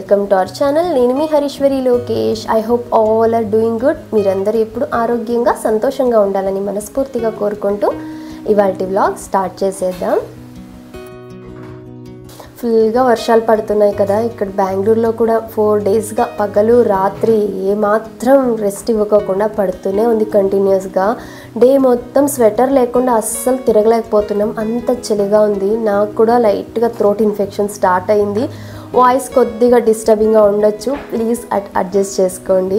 Welcome to our channel. నేను మీ Harishwari Lokesh. I hope all are doing good. మీరందరూ ఎప్పుడు ఆరోగ్యంగా సంతోషంగా ఉండాలని మనస్ఫూర్తిగా కోరుకుంటూ ఇవాల్టి వ్లాగ్ స్టార్ట్ చేసేద్దాం. ఫుల్గా వర్షాలు పడుతున్నాయి కదా, ఇక్కడ బెంగళూరులో కూడా 4 డేస్గా పగలు రాత్రి ఏమాత్రం రెస్ట్ ఇవ్వకుండా పడుతూనే ఉంది కంటిన్యూస్గా. డే మొత్తం స్వెటర్ లేకుండా అస్సలు తిరగలేకపోతున్నాం, అంత చలిగా ఉంది. నాకు కూడా లైట్గా థ్రోట్ ఇన్ఫెక్షన్ స్టార్ట్ అయింది. వాయిస్ కొద్దిగా డిస్టర్బింగ్గా ఉండొచ్చు, ప్లీజ్ అడ్జస్ట్ చేసుకోండి.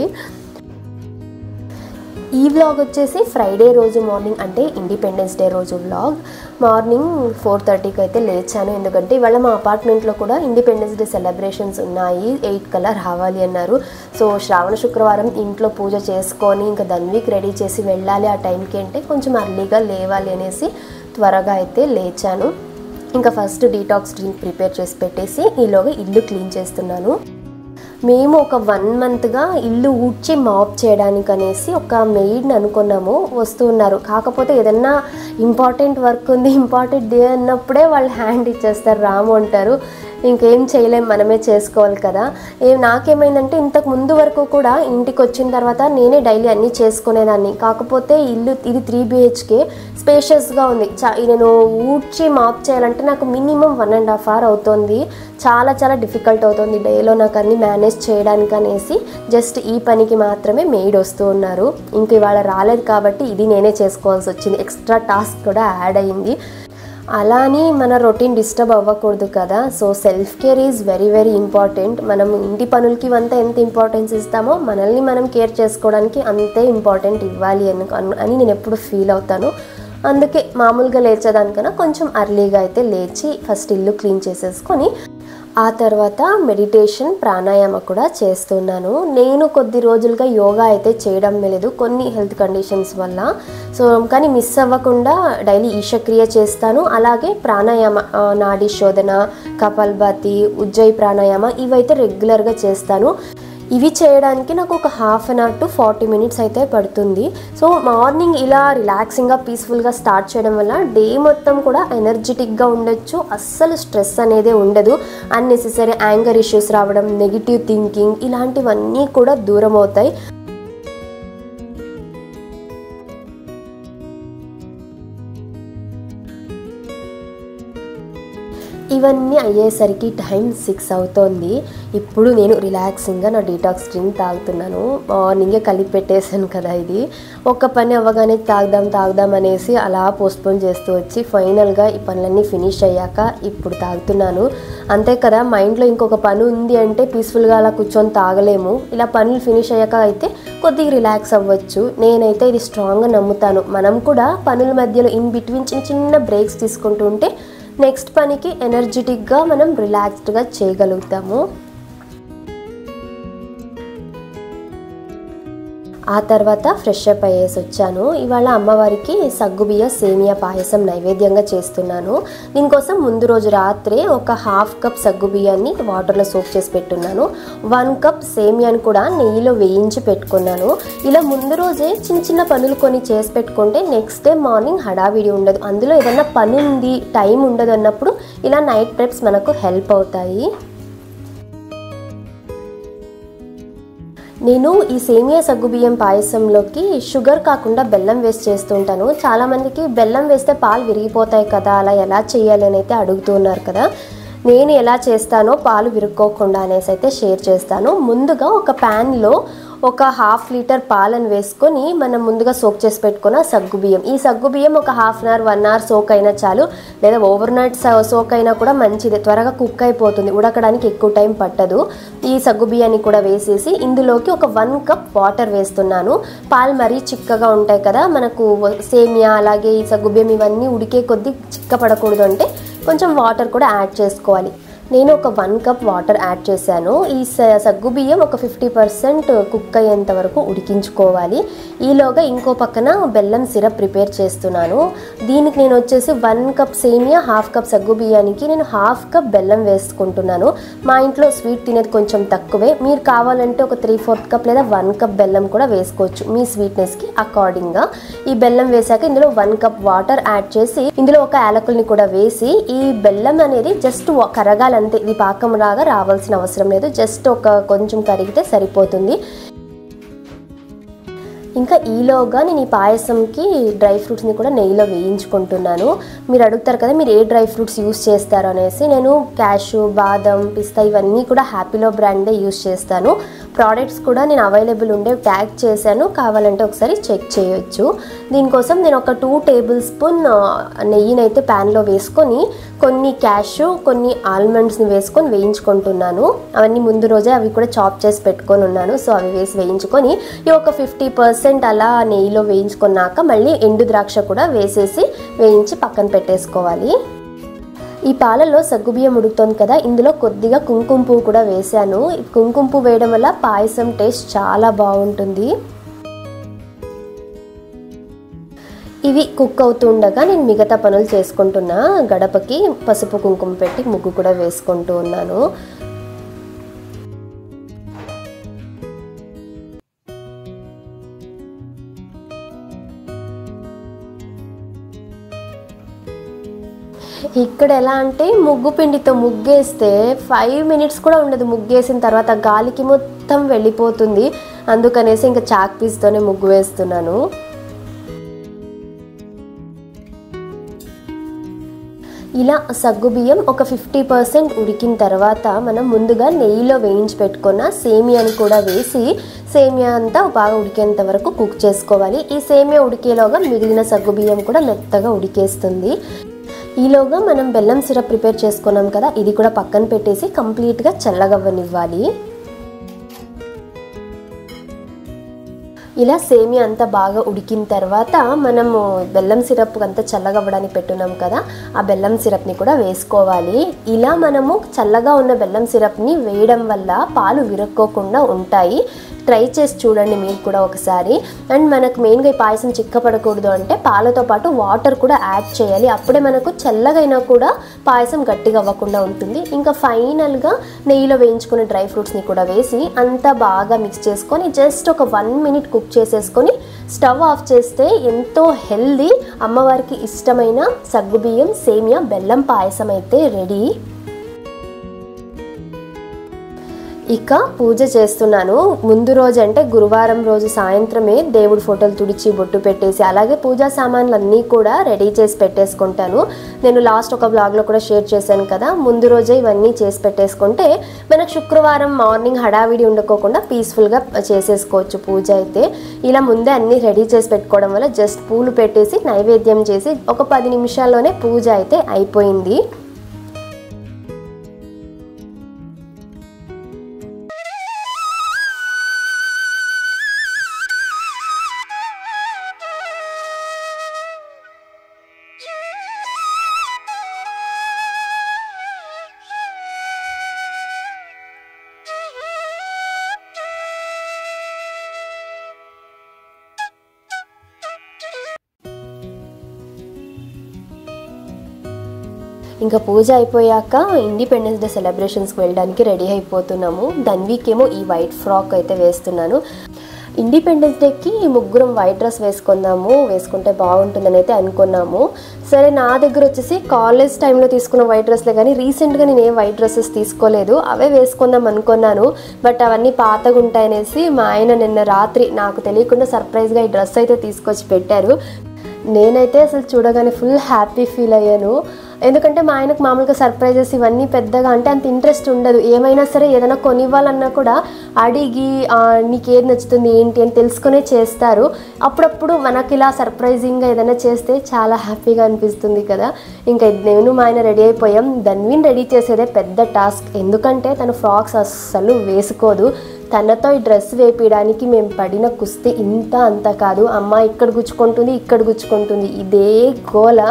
ఈ వ్లాగ్ వచ్చేసి ఫ్రైడే రోజు మార్నింగ్, అంటే ఇండిపెండెన్స్ డే రోజు వ్లాగ్. మార్నింగ్ 4:30కి అయితే లేచాను, ఎందుకంటే ఇవాళ మా అపార్ట్మెంట్లో కూడా ఇండిపెండెన్స్ డే సెలబ్రేషన్స్ ఉన్నాయి. 8 కల్లా రావాలి అన్నారు. సో శ్రావణ శుక్రవారం ఇంట్లో పూజ చేసుకొని ఇంకా ధన్వీకి రెడీ చేసి వెళ్ళాలి ఆ టైంకి, అంటే కొంచెం అర్లీగా లేవాలి అనేసి త్వరగా అయితే లేచాను. ఇంకా ఫస్ట్ డీటాక్స్ డ్రింక్ ప్రిపేర్ చేసి పెట్టేసి ఈలోగా ఇల్లు క్లీన్ చేస్తున్నాను. మేము ఒక 1 మంత్గా ఇల్లు ఊడ్చి మాప్ చేయడానికి అనేసి ఒక మెయిడ్ని అనుకున్నాము, వస్తూ ఉన్నారు. కాకపోతే ఏదన్నా ఇంపార్టెంట్ వర్క్ ఉంది, ఇంపార్టెంట్ డే అన్నప్పుడే వాళ్ళు హ్యాండ్ ఇచ్చేస్తారు, రాము అంటారు. ఇంకేం చేయలేం, మనమే చేసుకోవాలి కదా. నాకేమైందంటే ఇంతకు ముందు వరకు కూడా ఇంటికి వచ్చిన తర్వాత నేనే డైలీ అన్నీ చేసుకునేదాన్ని. కాకపోతే ఇల్లు ఇది 3 BHK స్పేషియస్గా ఉంది. నేను ఊడ్చి మాప్ చేయాలంటే నాకు మినిమం 1.5 hour అవుతుంది. చాలా డిఫికల్ట్ అవుతుంది డేలో నాకు అన్నీ మేనేజ్ చేయడానికి అనేసి జస్ట్ ఈ పనికి మాత్రమే మెయిడ్ వస్తూ ఉన్నారు. ఇంక ఇవాళ రాలేదు కాబట్టి ఇది నేనే చేసుకోవాల్సి వచ్చింది. ఎక్స్ట్రా టాస్క్ కూడా యాడ్ అయ్యింది. అలా అని మన రొటీన్ డిస్టర్బ్ అవ్వకూడదు కదా. So self care is very important. మనం ఇంటి పనులకి ఇవంతా ఎంత ఇంపార్టెన్స్ ఇస్తామో మనల్ని మనం కేర్ చేసుకోవడానికి అంతే ఇంపార్టెంట్ ఇవ్వాలి అని నేను ఎప్పుడు ఫీల్ అవుతాను. అందుకే మామూలుగా లేచేదానికన్నా కొంచెం అర్లీగా అయితే లేచి ఫస్ట్ ఇల్లు క్లీన్ చేసేసుకొని ఆ తర్వాత మెడిటేషన్ ప్రాణాయామ కూడా చేస్తున్నాను. నేను కొద్ది రోజులుగా యోగా అయితే చేయడం లేదు, కొన్ని హెల్త్ కండిషన్స్ వల్ల. సో కానీ మిస్ అవ్వకుండా డైలీ ఈశక్రియ చేస్తాను. అలాగే ప్రాణాయామ, నాడీ శోధన, కపాల్భాతి, ఉజ్జయి ప్రాణాయామ ఇవైతే రెగ్యులర్గా చేస్తాను. ఇవి చేయడానికి నాకు ఒక 1/2 hour to 40 minutes అయితే పడుతుంది. సో మార్నింగ్ ఇలా రిలాక్సింగ్గా పీస్ఫుల్గా స్టార్ట్ చేయడం వల్ల డే మొత్తం కూడా ఎనర్జెటిక్గా ఉండొచ్చు. అస్సలు స్ట్రెస్ అనేది ఉండదు. అన్నెసెసరీ యాంగర్ ఇష్యూస్ రావడం, నెగిటివ్ థింకింగ్ ఇలాంటివన్నీ కూడా దూరం అవుతాయి. ఇవన్నీ అయ్యేసరికి టైం 6 అవుతోంది. ఇప్పుడు నేను రిలాక్సింగ్గా నా డీటాక్స్ డ్రింక్ తాగుతున్నాను. మార్నింగే కలిపి పెట్టేశాను కదా, ఇది ఒక పని అవ్వగానే తాగుదాం అనేసి అలా పోస్ట్పోన్ చేస్తూ వచ్చి ఫైనల్గా ఈ పనులన్నీ ఫినిష్ అయ్యాక ఇప్పుడు తాగుతున్నాను. అంతే కదా, మైండ్లో ఇంకొక పని ఉంది అంటే పీస్ఫుల్గా అలా కూర్చొని తాగలేము. ఇలా పనులు ఫినిష్ అయ్యాక అయితే కొద్దిగా రిలాక్స్ అవ్వచ్చు. నేనైతే ఇది స్ట్రాంగ్గా నమ్ముతాను. మనం కూడా పనుల మధ్యలో ఇన్ బిట్వీన్ చిన్న బ్రేక్స్ తీసుకుంటూ ఉంటే నెక్స్ట్ పనికి ఎనర్జెటిక్గా మనం రిలాక్స్డ్గా చేయగలుగుతాము. ఆ తర్వాత ఫ్రెష్ అప్ అయ్యేసి వచ్చాను. ఇవాళ అమ్మవారికి సగ్గుబియ్య సేమియా పాయసం నైవేద్యంగా చేస్తున్నాను. దీనికోసం ముందు రోజు రాత్రే ఒక 1/2 cup సగ్గుబియ్యాన్ని వాటర్లో సోక్ చేసి పెట్టున్నాను. 1 cup సేమియాని కూడా నెయ్యిలో వేయించి పెట్టుకున్నాను. ఇలా ముందు రోజే చిన్న పనులు కొన్ని చేసి పెట్టుకుంటే నెక్స్ట్ డే మార్నింగ్ హడావిడి ఉండదు. అందులో ఏదైనా పని ఉంది, టైం ఉండదు అన్నప్పుడు ఇలా నైట్ ప్రెప్స్ మనకు హెల్ప్ అవుతాయి. నేను ఈ సేమియా సగ్గుబియ్యం పాయసంలోకి షుగర్ కాకుండా బెల్లం వేసి చేస్తుంటాను. చాలామందికి బెల్లం వేస్తే పాలు విరిగిపోతాయి కదా, అలా ఎలా చేయాలి అని అయితే అడుగుతున్నారు కదా. నేను ఎలా చేస్తానో పాలు విరుక్కోకుండా అనేసి అయితే షేర్ చేస్తాను. ముందుగా ఒక ప్యాన్లో ఒక 1/2 లీటర్ పాలను వేసుకొని మనం ముందుగా సోక్ చేసి పెట్టుకున్న సగ్గుబియ్యం, ఈ సగ్గుబియ్యం ఒక 1/2 hour 1 hour సోక్ అయినా చాలు, లేదా ఓవర్ నైట్ సోక్ అయినా కూడా మంచిది, త్వరగా కుక్ అయిపోతుంది, ఉడకడానికి ఎక్కువ టైం పట్టదు. ఈ సగ్గుబియ్యాన్ని కూడా వేసేసి ఇందులోకి ఒక 1 cup వాటర్ వేస్తున్నాను. పాలు మరీ చిక్కగా ఉంటాయి కదా మనకు, సేమియా అలాగే ఈ సగ్గుబియ్యం ఇవన్నీ ఉడికే కొద్దీ చిక్కపడకూడదు అంటే కొంచెం వాటర్ కూడా యాడ్ చేసుకోవాలి. నేను ఒక 1 cup వాటర్ యాడ్ చేశాను. ఈ సగ్గుబియ్యం ఒక 50% కుక్ అయ్యేంత వరకు ఉడికించుకోవాలి. ఈలోగా ఇంకో పక్కన బెల్లం సిరప్ ప్రిపేర్ చేస్తున్నాను. దీనికి నేను వచ్చేసి 1 cup సేమియా 1/2 cup సగ్గుబియ్యానికి నేను 1/2 cup బెల్లం వేసుకుంటున్నాను. మా ఇంట్లో స్వీట్ తినేది కొంచెం తక్కువే, మీరు కావాలంటే ఒక 3/4 cup లేదా 1 cup బెల్లం కూడా వేసుకోవచ్చు మీ స్వీట్నెస్కి అకార్డింగ్గా. ఈ బెల్లం వేసాక ఇందులో 1 cup వాటర్ యాడ్ చేసి ఇందులో ఒక యాలకుల్ని కూడా వేసి ఈ బెల్లం అనేది జస్ట్ కరగాలి అంతే, ఇది పాకం రాగా రావాల్సిన అవసరం లేదు, జస్ట్ కొంచెం కరిగితే సరిపోతుంది. ఇంకా ఈలోగా నేను ఈ పాయసంకి డ్రై ఫ్రూట్స్ని కూడా నెయ్యిలో వేయించుకుంటున్నాను. మీరు అడుగుతారు కదా మీరు ఏ డ్రై ఫ్రూట్స్ యూస్ చేస్తారు అనేసి. నేను క్యాషు, బాదం, పిస్తా ఇవన్నీ కూడా హ్యాపీలో బ్రాండే యూస్ చేస్తాను. ప్రోడక్ట్స్ కూడా నేను అవైలబుల్ ఉండే ట్యాగ్ చేశాను, కావాలంటే ఒకసారి చెక్ చేయొచ్చు. దీనికోసం నేను ఒక 2 టేబుల్ స్పూన్ నెయ్యిని అయితే ప్యాన్లో వేసుకొని కొన్ని క్యాషు, కొన్ని ఆల్మండ్స్ని వేసుకొని వేయించుకుంటున్నాను. అవన్నీ ముందు రోజే అవి కూడా చాప్ చేసి పెట్టుకొని ఉన్నాను. సో అవి వేసి వేయించుకొని ఇవి ఒక 50% అలా నెయ్యిలో వేయించుకున్నాక మళ్ళీ ఎండు ద్రాక్ష కూడా వేసేసి వేయించి పక్కన పెట్టేసుకోవాలి. ఈ పాలలో సగ్గుబియ్యం ఉడుకుతుంది కదా, ఇందులో కొద్దిగా కుంకుమ పువ్వు కూడా వేసాను. కుంకుమ పువ్వు వేయడం వల్ల పాయసం టేస్ట్ చాలా బాగుంటుంది. ఇవి కుక్ అవుతుండగా నేను మిగతా పనులు చేసుకుంటున్నా. గడపకి పసుపు కుంకుమ పెట్టి ముగ్గు కూడా వేసుకుంటూ ఉన్నాను. ఇక్కడ ఎలా అంటే ముగ్గు పిండితో ముగ్గేస్తే 5 మినిట్స్ కూడా ఉండదు. ముగ్గేసిన తర్వాత గాలికి మొత్తం వెళ్ళిపోతుంది. అందుకనేసి ఇంకా చాక్ పీస్తోనే ముగ్గు వేస్తున్నాను. ఇలా సగ్గుబియ్యం ఒక 50% ఉడికిన తర్వాత మనం ముందుగా నెయ్యిలో వేయించి పెట్టుకున్న సేమియాని కూడా వేసి సేమియా అంతా బాగా ఉడికేంత వరకు కుక్ చేసుకోవాలి. ఈ సేమియా ఉడికేలోగా మిగిలిన సగ్గుబియ్యం కూడా మెత్తగా ఉడికేస్తుంది. ఈలోగా మనం బెల్లం సిరప్ ప్రిపేర్ చేసుకున్నాం కదా, ఇది కూడా పక్కన పెట్టేసి కంప్లీట్గా చల్లగవ్వనివ్వాలి. ఇలా సేమియా అంతా బాగా ఉడికిన తర్వాత మనము బెల్లం సిరప్ అంతా చల్లగవ్వడానికి పెట్టున్నాం కదా, ఆ బెల్లం సిరప్ని కూడా వేసుకోవాలి. ఇలా మనము చల్లగా ఉన్న బెల్లం సిరప్ని వేయడం వల్ల పాలు విరక్కోకుండా ఉంటాయి. ట్రై చేసి చూడండి మీరు కూడా ఒకసారి. అండ్ మనకు మెయిన్గా ఈ పాయసం చిక్కపడకూడదు అంటే పాలతో పాటు వాటర్ కూడా యాడ్ చేయాలి. అప్పుడే మనకు చల్లగైనా కూడా పాయసం గట్టిగా అవ్వకుండా ఉంటుంది. ఇంకా ఫైనల్గా నెయ్యిలో వేయించుకున్న డ్రై ఫ్రూట్స్ని కూడా వేసి అంతా బాగా మిక్స్ చేసుకొని జస్ట్ ఒక 1 మినిట్ కుక్ చేసేసుకొని స్టవ్ ఆఫ్ చేస్తే ఎంతో హెల్దీ అమ్మవారికి ఇష్టమైన సగ్గుబియ్యం సేమియా బెల్లం పాయసం అయితే రెడీ. ఇక పూజ చేస్తున్నాను. ముందు రోజు అంటే గురువారం రోజు సాయంత్రమే దేవుడి ఫోటోలు తుడిచి బొట్టు పెట్టేసి అలాగే పూజా సామాన్లు అన్నీ కూడా రెడీ చేసి పెట్టేసుకుంటాను. నేను లాస్ట్ ఒక బ్లాగ్లో కూడా షేర్ చేశాను కదా, ముందు రోజే ఇవన్నీ చేసి పెట్టేసుకుంటే మనకు శుక్రవారం మార్నింగ్ హడావిడి ఉండకోకుండా పీస్ఫుల్గా చేసేసుకోవచ్చు పూజ అయితే. ఇలా ముందే అన్నీ రెడీ చేసి పెట్టుకోవడం వల్ల జస్ట్ పూలు పెట్టేసి నైవేద్యం చేసి ఒక 10 నిమిషాల్లోనే పూజ అయితే అయిపోయింది. ఇంకా పూజ అయిపోయాక ఇండిపెండెన్స్ డే సెలబ్రేషన్స్కి వెళ్ళడానికి రెడీ అయిపోతున్నాము. ధన్వీకేమో ఈ వైట్ ఫ్రాక్ అయితే వేస్తున్నాను. ఇండిపెండెన్స్ డేకి ముగ్గురం వైట్ డ్రెస్ వేసుకుంటే బాగుంటుందని అయితే అనుకున్నాము. సరే నా దగ్గర వచ్చేసి కాలేజ్ టైంలో తీసుకున్న వైట్ డ్రెస్లే కానీ రీసెంట్గా నేను ఏ వైట్ డ్రెస్సెస్ తీసుకోలేదు. అవే వేసుకుందాం అనుకున్నాను, బట్ అవన్నీ పాతగా ఉంటాయనేసి మా ఆయన నిన్న రాత్రి నాకు తెలియకుండా సర్ప్రైజ్గా ఈ డ్రెస్ అయితే తీసుకొచ్చి పెట్టారు. నేనైతే అసలు చూడగానే ఫుల్ హ్యాపీ ఫీల్ అయ్యాను. ఎందుకంటే మా ఆయనకు మామూలుగా సర్ప్రైజెస్ ఇవన్నీ పెద్దగా అంటే అంత ఇంట్రెస్ట్ ఉండదు. ఏమైనా సరే ఏదైనా కొనివ్వాలన్నా కూడా అడిగి నీకు ఏది నచ్చుతుంది ఏంటి అని తెలుసుకునే చేస్తారు. అప్పుడప్పుడు మనకి ఇలా సర్ప్రైజింగ్గా ఏదైనా చేస్తే చాలా హ్యాపీగా అనిపిస్తుంది కదా. ఇంకా నేను మా ఆయన రెడీ అయిపోయాం. ధన్విని రెడీ చేసేదే పెద్ద టాస్క్, ఎందుకంటే తను ఫ్రాక్స్ అస్సలు వేసుకోదు. తనతో ఈ డ్రెస్ వేపించడానికి మేము పడిన కుస్తీ ఇంత అంత కాదు. అమ్మ ఇక్కడ గుచ్చుకుంటుంది ఇదే గోల.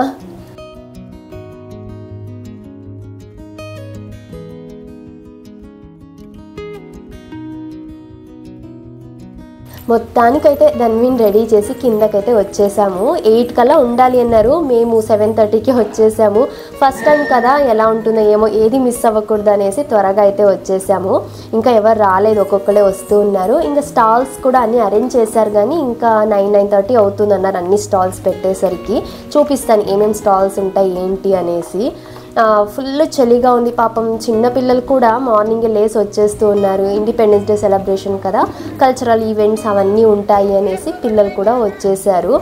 మొత్తానికైతే ధన్విని రెడీ చేసి కిందకైతే వచ్చేసాము. 8 కల్లా ఉండాలి అన్నారు, మేము 7:30కి వచ్చేసాము. ఫస్ట్ టైం కదా ఎలా ఉంటుందో ఏమో, ఏది మిస్ అవ్వకూడదు అనేసి త్వరగా అయితే వచ్చేసాము. ఇంకా ఎవరు రాలేదు, ఒక్కొక్కరే వస్తూ ఉన్నారు. ఇంకా స్టాల్స్ కూడా అన్నీ అరేంజ్ చేశారు కానీ ఇంకా 9:30 అవుతుంది అన్నారు అన్ని స్టాల్స్ పెట్టేసరికి. చూపిస్తాను ఏమేమి స్టాల్స్ ఉంటాయి ఏంటి అనేసి. ఫుల్ చలిగా ఉంది పాపం. చిన్నపిల్లలు కూడా మార్నింగే లేసి వచ్చేస్తూ ఉన్నారు. ఇండిపెండెన్స్ డే సెలబ్రేషన్ కదా, కల్చరల్ ఈవెంట్స్ అవన్నీ ఉంటాయి అనేసి పిల్లలు కూడా వచ్చేసారు.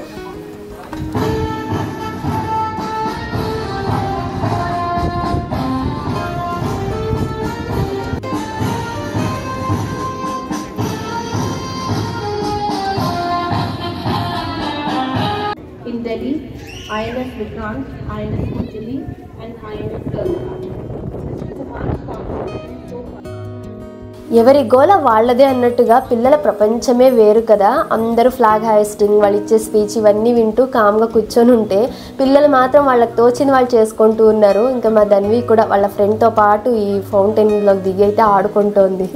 In Delhi, INS Vikrant, INS Kujali, and INS Ganga. This is a march contribution so far. ఎవరి గోల వాళ్ళదే అన్నట్టుగా పిల్లల ప్రపంచమే వేరు కదా. అందరూ ఫ్లాగ్ హాయిస్టింగ్, వాళ్ళు ఇచ్చే స్పీచ్ ఇవన్నీ వింటూ కామ్గా కూర్చొని ఉంటే పిల్లలు మాత్రం వాళ్ళకి తోచింది వాళ్ళు చేసుకుంటూ ఉన్నారు. ఇంకా మా ధన్వి కూడా వాళ్ళ ఫ్రెండ్తో పాటు ఈ ఫౌంటైన్లోకి దిగి అయితే ఆడుకుంటోంది.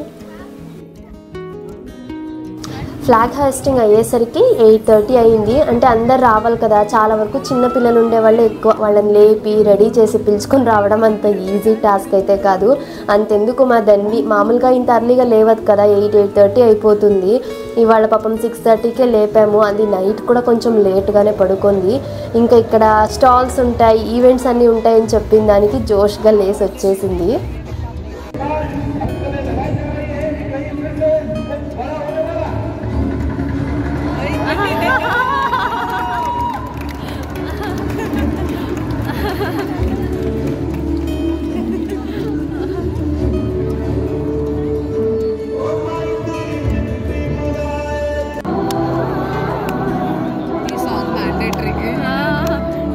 ఫ్లాగ్ హాయిస్టింగ్ అయ్యేసరికి 8:30 అయింది. అంటే అందరు రావాలి కదా, చాలా వరకు చిన్న పిల్లలు ఉండేవాళ్ళు ఎక్కువ. వాళ్ళని లేపి రెడీ చేసి పిలుచుకొని రావడం అంత ఈజీ టాస్క్ అయితే కాదు. అంతెందుకు మా ధన్వి మామూలుగా ఇంత అర్లీగా లేవదు కదా, 8:30 అయిపోతుంది. ఇవాళ పాపం 6:30కే లేపాము. అది నైట్ కూడా కొంచెం లేట్గానే పడుకుంది. ఇంకా ఇక్కడ స్టాల్స్ ఉంటాయి, ఈవెంట్స్ అన్నీ ఉంటాయని చెప్పిన దానికి జోష్గా లేసి వచ్చేసింది.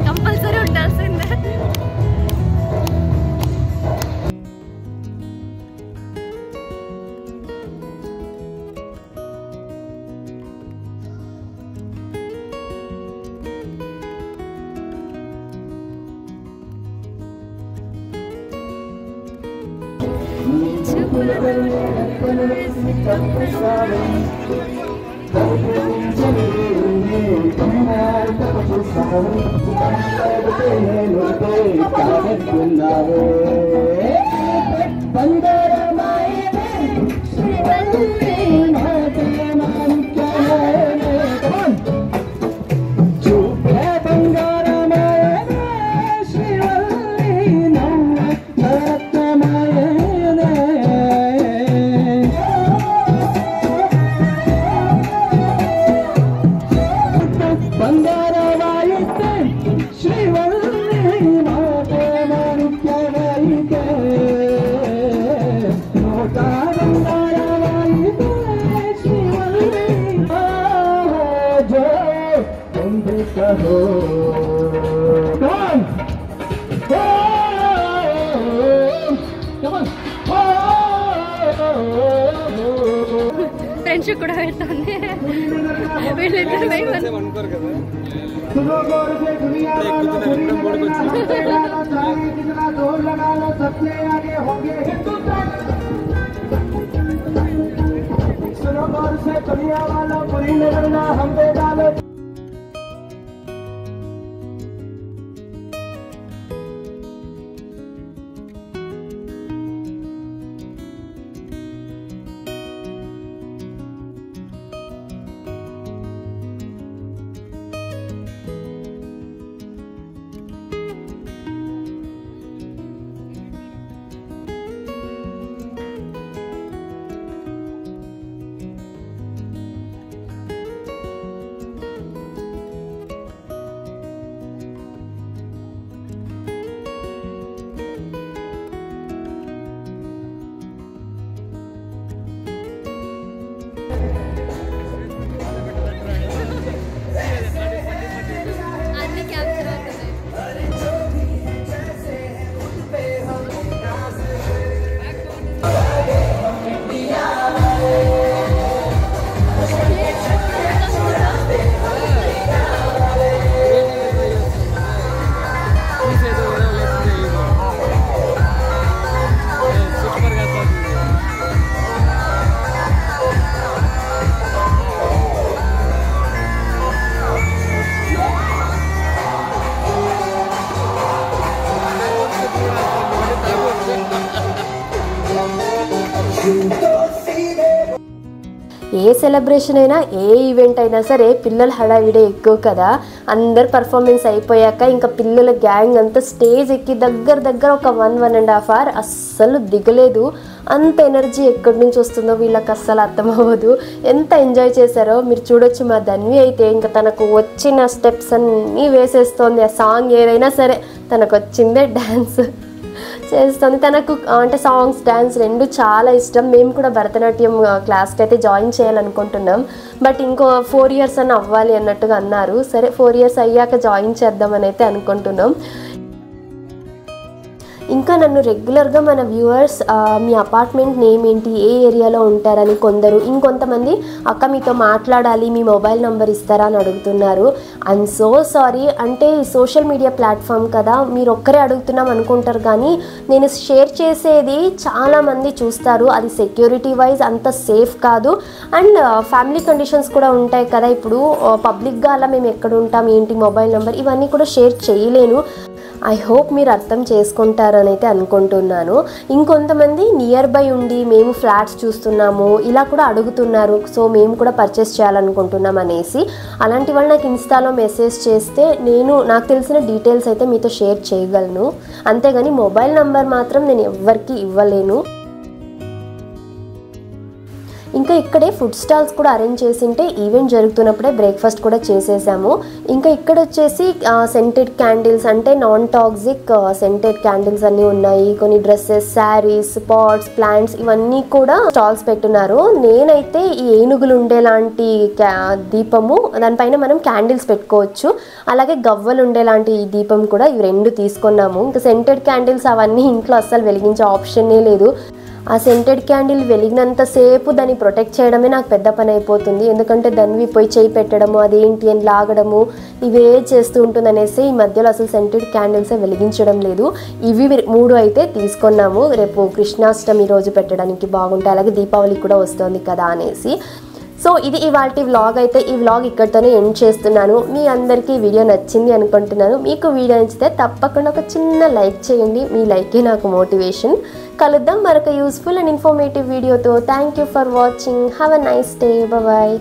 కంపల్సరీ ఉండాల్సిందే. ఫ్రెండ్షిప్ కూడా పెడుతుంది వీళ్ళిద్దరు ఏ సెలబ్రేషన్ అయినా ఏ ఈవెంట్ అయినా సరే పిల్లల హడావిడే ఎక్కువ కదా. అందరు పర్ఫార్మెన్స్ అయిపోయాక ఇంకా పిల్లల గ్యాంగ్ అంతా స్టేజ్ ఎక్కి దగ్గర ఒక 1.5 hour అస్సలు దిగలేదు. అంత ఎనర్జీ ఎక్కడి నుంచి వస్తుందో వీళ్ళకి అస్సలు అర్థమవ్వదు. ఎంత ఎంజాయ్ చేశారో మీరు చూడొచ్చు. మా ధన్వి అయితే ఇంకా తనకు వచ్చిన స్టెప్స్ అన్నీ వేసేస్తోంది. ఆ సాంగ్ ఏదైనా సరే తనకు వచ్చిందే డ్యాన్స్ చేస్తుంది. తనకు అంటే సాంగ్స్ డ్యాన్స్ రెండు చాలా ఇష్టం. మేము కూడా భరతనాట్యం క్లాస్కి అయితే జాయిన్ చేయాలనుకుంటున్నాం. బట్ ఇంకో 4 years అని అవ్వాలి అన్నట్టుగా అన్నారు. సరే 4 years అయ్యాక జాయిన్ చేద్దామని అయితే అనుకుంటున్నాం. ఇంకా నన్ను రెగ్యులర్గా మన వ్యూవర్స్ మీ అపార్ట్మెంట్ నేమ్ ఏంటి, ఏ ఏరియాలో ఉంటారని కొందరు, ఇంకొంతమంది అక్క మీతో మాట్లాడాలి మీ మొబైల్ నెంబర్ ఇస్తారా అని అడుగుతున్నారు. I'm so sorry. అంటే సోషల్ మీడియా ప్లాట్ఫామ్ కదా, మీరు ఒక్కరే అడుగుతున్నాం అనుకుంటారు కానీ నేను షేర్ చేసేది చాలామంది చూస్తారు. అది సెక్యూరిటీ వైజ్ అంత సేఫ్ కాదు. అండ్ ఫ్యామిలీ కండిషన్స్ కూడా ఉంటాయి కదా. ఇప్పుడు పబ్లిక్గా అలా మేము ఎక్కడ ఉంటాం ఏంటి మొబైల్ నెంబర్ ఇవన్నీ కూడా షేర్ చేయలేను. ఐ హోప్ మీరు అర్థం చేసుకుంటారని అయితే అనుకుంటున్నాను. ఇంకొంతమంది నియర్ బై ఉండి మేము ఫ్లాట్స్ చూస్తున్నాము ఇలా కూడా అడుగుతున్నారు. సో మేము కూడా పర్చేస్ చేయాలనుకుంటున్నాం అనేసి అలాంటి వాళ్ళు నాకు ఇన్స్టాలో మెసేజ్ చేస్తే నేను నాకు తెలిసిన డీటెయిల్స్ అయితే మీతో షేర్ చేయగలను. అంతేగాని మొబైల్ నెంబర్ మాత్రం నేను ఎవ్వరికి ఇవ్వలేను. ఇంకా ఇక్కడే ఫుడ్ స్టాల్స్ కూడా అరేంజ్ చేసింటే ఈవెంట్ జరుగుతున్నప్పుడే బ్రేక్ఫాస్ట్ కూడా చేసేసాము. ఇంకా ఇక్కడ వచ్చేసి సెంటెడ్ క్యాండిల్స్ అంటే నాన్ టాక్సిక్ సెంటెడ్ క్యాండిల్స్ అన్నీ ఉన్నాయి. కొన్ని డ్రెస్సెస్, శారీస్, పాట్స్, ప్లాంట్స్ ఇవన్నీ కూడా స్టాల్స్ పెట్టున్నారు. నేనైతే ఈ ఏనుగులు ఉండేలాంటి దీపము దానిపైన మనం క్యాండిల్స్ పెట్టుకోవచ్చు. అలాగే గవ్వలు ఉండేలాంటి ఈ దీపం కూడా ఇవి 2 తీసుకున్నాము. ఇంకా సెంటెడ్ క్యాండిల్స్ అవన్నీ ఇంట్లో అస్సలు వెలిగించే ఆప్షనే లేదు. ఆ సెంటెడ్ క్యాండిల్ వెలిగినంతసేపు దాన్ని ప్రొటెక్ట్ చేయడమే నాకు పెద్ద పని అయిపోతుంది. ఎందుకంటే దాన్ని పోయి చేయి పెట్టడము, అదేంటి అని లాగడము ఇవే చేస్తూ ఉంటుంది అనేసి ఈ మధ్యలో అసలు సెంటెడ్ క్యాండిల్సే వెలిగించడం లేదు. ఇవి 3 అయితే తీసుకున్నాము. రేపు కృష్ణాష్టమి రోజు పెట్టడానికి బాగుంటాయి. అలాగే దీపావళి కూడా వస్తుంది కదా అనేసి. సో ఇది ఇవాల్టి వ్లాగ్ అయితే. ఈ వ్లాగ్ ఇక్కడితోనే ఎండ్ చేస్తున్నాను. మీ అందరికీ ఈ వీడియో నచ్చింది అనుకుంటున్నాను. మీకు వీడియో నచ్చితే తప్పకుండా ఒక చిన్న లైక్ చేయండి. మీ లైకే నాకు మోటివేషన్. కలుద్దాం మరొక యూస్ఫుల్ అండ్ ఇన్ఫర్మేటివ్ వీడియోతో. Thank you for watching. Have a nice day. Bye.